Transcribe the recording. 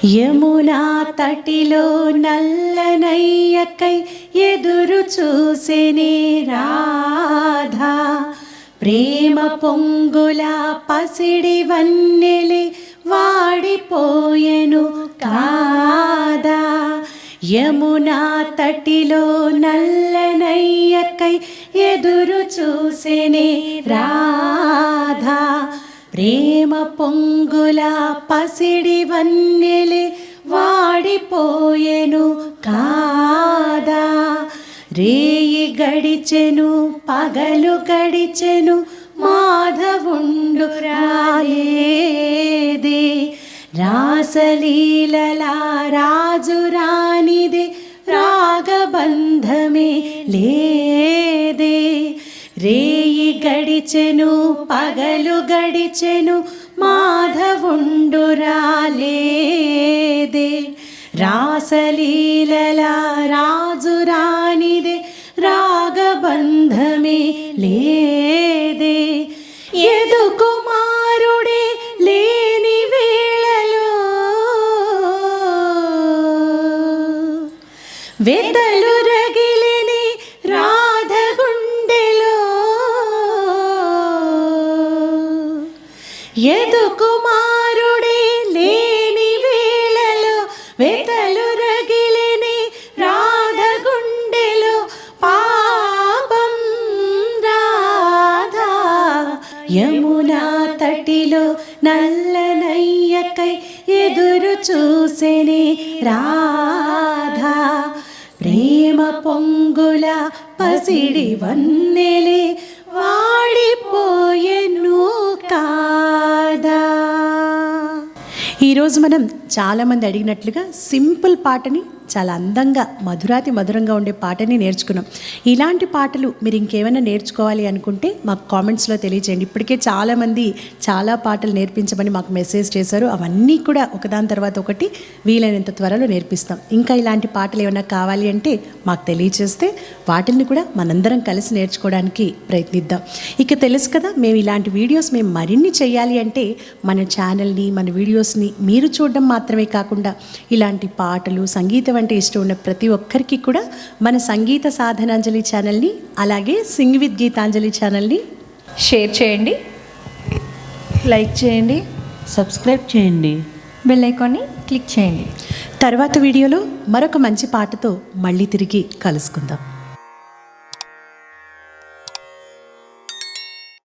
యమునా తటిలో నల్లనయ్యకై ఎదురు చూసెనే రాధా, ప్రేమ పొంగుల పసిడి వన్నెలే వాడిపోయెను కాదా. యమునా తటిలో నల్లనయ్యకై ఎదురు చూసెనే రాధా, ప్రేమ పొంగుల పసిడి వన్నెలే వాడిపోయెను కాదా. రేయి గడిచెను పగలు గడిచెను మాధవుండు రాలేదే, రాసలీలల రాజు రానిదే రాగబంధమే లేదే. రేయి గడిచెను పగలు గడిచెను మాధవుండు రాలేదే, రాసలీలల రాజు రానిదే రాగబంధమే లేదే. యదు కుమారుడే లేని వేళలో వెతలు రగిలిని రాధ గుండెలో, యదు కుమారుడే లేని వేళలో వెతలు రగిలిని రాధ గుండెలో, పాపం రాధా. యమునా తటిలో నల్లనయ్యకై ఎదురు చూసెనే రాధా, ప్రేమ పొంగుల పసిడి వన్నెలే వాడిపోయెను కాదా. ఈరోజు మనం చాలామంది అడిగినట్లుగా సింపుల్ పాటని చాలా అందంగా మధురాతి మధురంగా ఉండే పాటని నేర్చుకున్నాం. ఇలాంటి పాటలు మీరు ఇంకేమైనా నేర్చుకోవాలి అనుకుంటే మాకు కామెంట్స్లో తెలియజేయండి. ఇప్పటికే చాలామంది చాలా పాటలు నేర్పించమని మాకు మెసేజ్ చేశారు. అవన్నీ కూడా ఒకదాని తర్వాత ఒకటి వీలైనంత త్వరలో నేర్పిస్తాం. ఇంకా ఇలాంటి పాటలు ఏమైనా కావాలి అంటే మాకు తెలియజేస్తే వాటిని కూడా మనందరం కలిసి నేర్చుకోవడానికి ప్రయత్నిద్దాం. ఇక తెలుసు కదా, మేము ఇలాంటి వీడియోస్ మేము మరిన్ని చేయాలి అంటే మన ఛానల్ని మన వీడియోస్ని మీరు చూడడం మాత్రమే కాకుండా ఇలాంటి పాటలు సంగీతం అంటే ఇష్టం ఉన్న ప్రతి ఒక్కరికి కూడా మన సంగీత సాధనాంజలి ఛానల్ని అలాగే సింగ్ విత్ గీతాంజలి ఛానల్ని షేర్ చేయండి, లైక్ చేయండి, సబ్స్క్రైబ్ చేయండి, బెల్ ఐకాన్ని క్లిక్ చేయండి. తర్వాత వీడియోలో మరొక మంచి పాటతో మళ్ళీ తిరిగి కలుసుకుందాం.